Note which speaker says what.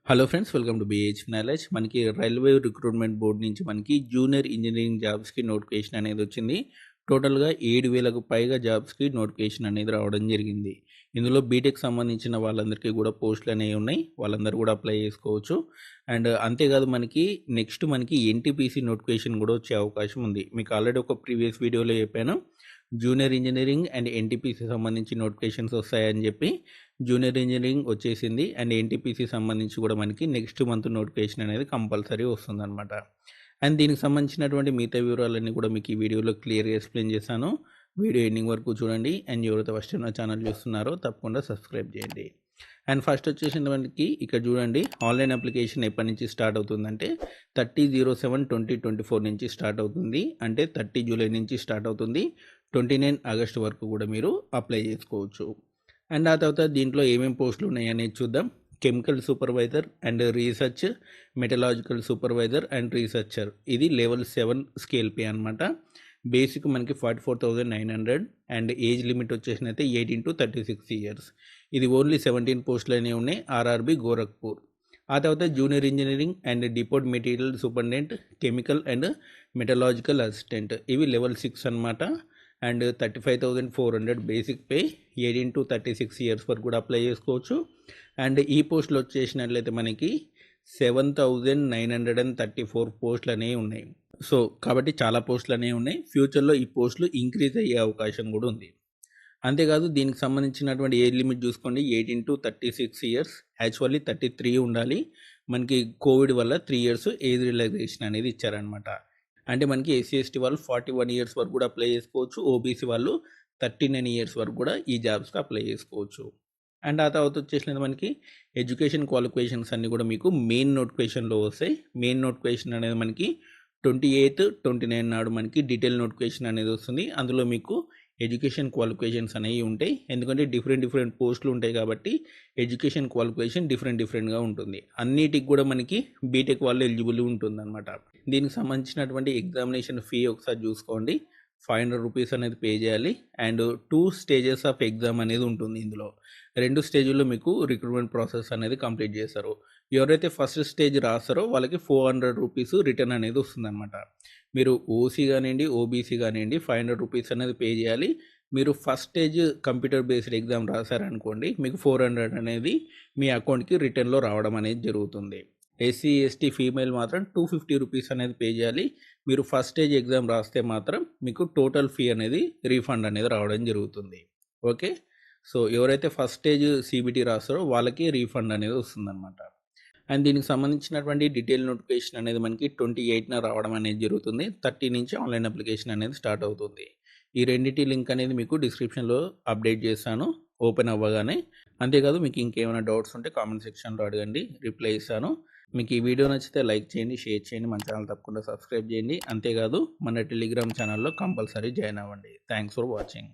Speaker 1: Hello friends, welcome to BH knowledge. మనకి railway recruitment board నుంచి మనకి జూనియర్ ఇంజనీరింగ్ జాబ్స్కి నోటిఫికేషన్ అనేది వచ్చింది. టోటల్గా 7,000కు పైగా జాబ్స్కి నోటిఫికేషన్ అనేది రావడం జరిగింది. ఇందులో బీటెక్ సంబంధించిన వాళ్ళందరికీ కూడా పోస్టులు అనేవి ఉన్నాయి. వాళ్ళందరూ కూడా అప్లై చేసుకోవచ్చు. అండ్ అంతేకాదు మనకి నెక్స్ట్ మనకి ఎన్టీపీసీ నోటిఫికేషన్ కూడా వచ్చే అవకాశం ఉంది. మీకు ఆల్రెడీ ఒక ప్రీవియస్ వీడియోలో చెప్పాను, జూనియర్ ఇంజనీరింగ్ అండ్ ఎన్టీపీసీ సంబంధించి నోటిఫికేషన్స్ వస్తాయని చెప్పి. జూనియర్ ఇంజనీరింగ్ వచ్చేసింది అండ్ ఎన్టీపీసీ సంబంధించి కూడా మనకి నెక్స్ట్ మంత్ నోటిఫికేషన్ అనేది కంపల్సరీ వస్తుందన్నమాట. అండ్ దీనికి సంబంధించినటువంటి మిగతా వివరాలన్నీ కూడా మీకు ఈ వీడియోలో క్లియర్గా ఎక్స్ప్లెయిన్ చేశాను. వీడియో ఎండింగ్ వరకు చూడండి. అండ్ ఎవరైతే ఫస్ట్ నా ఛానల్ చూస్తున్నారో తప్పకుండా సబ్స్క్రైబ్ చేయండి. అండ్ ఫస్ట్ వచ్చేసిన మనకి ఇక్కడ చూడండి, ఆన్లైన్ అప్లికేషన్ ఎప్పటి నుంచి స్టార్ట్ అవుతుందంటే 30/07/2024 నుంచి స్టార్ట్ అవుతుంది. అంటే 30 జూలై నుంచి స్టార్ట్ అవుతుంది. 29 ఆగస్ట్ వరకు కూడా మీరు అప్లై చేసుకోవచ్చు. అండ్ ఆ తర్వాత దీంట్లో ఏమేమి పోస్టులు ఉన్నాయనేది చూద్దాం. Chemical supervisor and research, metallurgical supervisor and researcher, ఇది లెవెల్ 7 స్కేల్ పే అనమాట. బేసిక్ మనకి 44,900 అండ్ ఏజ్ లిమిట్ వచ్చేసినైతే 18 to 36 ఇయర్స్. ఇది ఓన్లీ 17 పోస్టులు అనేవి ఉన్నాయి, ఆర్ఆర్బి గోరఖ్పూర్. ఆ తర్వాత junior engineering and depot material superintendent, chemical and metallurgical assistant, ఇవి లెవెల్ 6 అనమాట. And 35,400 basic pay, 18 to 36 years వరకు కూడా అప్లై చేసుకోవచ్చు. అండ్ ఈ పోస్టులు వచ్చేసినట్లయితే మనకి 7,934 పోస్టులు అనేవి ఉన్నాయి. సో కాబట్టి చాలా పోస్టులు అనేవి ఉన్నాయి. ఫ్యూచర్లో ఈ పోస్టులు ఇంక్రీజ్ అయ్యే అవకాశం కూడా ఉంది. అంతేకాదు దీనికి సంబంధించినటువంటి ఏజ్ లిమిట్ చూసుకోండి, 18 to 36 ఇయర్స్. యాక్చువల్లీ 33 ఉండాలి. మనకి కోవిడ్ వల్ల 3 ఇయర్స్ ఏజ్ రిలాక్సేషన్ అనేది ఇచ్చారనమాట. అంటే మనకి ఎస్సీ ఎస్టీ వాళ్ళు 41 ఇయర్స్ వరకు కూడా అప్లై చేసుకోవచ్చు. ఓబీసీ వాళ్ళు 39 ఇయర్స్ వరకు కూడా ఈ జాబ్స్కి అప్లై చేసుకోవచ్చు. అండ్ ఆ తర్వాత వచ్చేసినది మనకి ఎడ్యుకేషన్ క్వాలిఫికేషన్స్ అన్నీ కూడా మీకు మెయిన్ నోటిఫికేషన్లో వస్తాయి. మెయిన్ నోటిఫికేషన్ అనేది మనకి 28, 29 నాడు మనకి డీటెయిల్ నోటిఫికేషన్ అనేది వస్తుంది. అందులో మీకు ఎడ్యుకేషన్ క్వాలిఫికేషన్స్ అనేవి ఉంటాయి. ఎందుకంటే డిఫరెంట్ పోస్టులు ఉంటాయి కాబట్టి ఎడ్యుకేషన్ క్వాలిఫికేషన్ డిఫరెంట్గా ఉంటుంది. అన్నిటికి కూడా మనకి బీటెక్ వాళ్ళు ఎలిజిబుల్ ఉంటుంది అనమాట. దీనికి సంబంధించినటువంటి ఎగ్జామినేషన్ ఫీ ఒకసారి చూసుకోండి. 500 రూపీస్ అనేది పే చేయాలి. అండ్ 2 స్టేజెస్ ఆఫ్ ఎగ్జామ్ అనేది ఉంటుంది. ఇందులో 2 స్టేజ్లో మీకు రిక్రూట్మెంట్ ప్రాసెస్ అనేది కంప్లీట్ చేస్తారు. ఎవరైతే ఫస్ట్ స్టేజ్ రాస్తారో వాళ్ళకి 400 రూపీస్ రిటర్న్ అనేది వస్తుందన్నమాట. మీరు ఓసీ కానివ్వండి, ఓబీసీ కానివ్వండి, 500 రూపీస్ అనేది పే చేయాలి. మీరు first stage computer based exam రాశారనుకోండి, మీకు 400 అనేది మీ అకౌంట్కి రిటర్న్లో రావడం అనేది జరుగుతుంది. ఎస్సీ ఎస్టీ ఫీమేల్ మాత్రం 250 రూపీస్ అనేది పే చేయాలి. మీరు ఫస్ట్ స్టేజ్ ఎగ్జామ్ రాస్తే మాత్రం మీకు టోటల్ ఫీ అనేది రీఫండ్ అనేది రావడం జరుగుతుంది. ఓకే, సో ఎవరైతే ఫస్ట్ స్టేజ్ సిబిటీ రాస్తారో వాళ్ళకి రీఫండ్ అనేది వస్తుందన్నమాట. అండ్ దీనికి సంబంధించినటువంటి డీటెయిల్ నోటిఫికేషన్ అనేది మనకి 28న రావడం అనేది జరుగుతుంది. 30 నుంచి ఆన్లైన్ అప్లికేషన్ అనేది స్టార్ట్ అవుతుంది. ఈ రెండింటి లింక్ అనేది మీకు డిస్క్రిప్షన్లో అప్డేట్ చేస్తాను ఓపెన్ అవ్వగానే. అంతేకాదు మీకు ఇంకేమైనా డౌట్స్ ఉంటే కామెంట్ సెక్షన్లో అడగండి, రిప్లై ఇస్తాను. మీకు ఈ వీడియో నచ్చితే లైక్ చేయండి, షేర్ చేయండి, మన ఛానల్ తప్పకుండా సబ్స్క్రైబ్ చేయండి. అంతేకాదు మన టెలిగ్రామ్ ఛానల్లో కంపల్సరీ జాయిన్ అవ్వండి. Thanks for watching.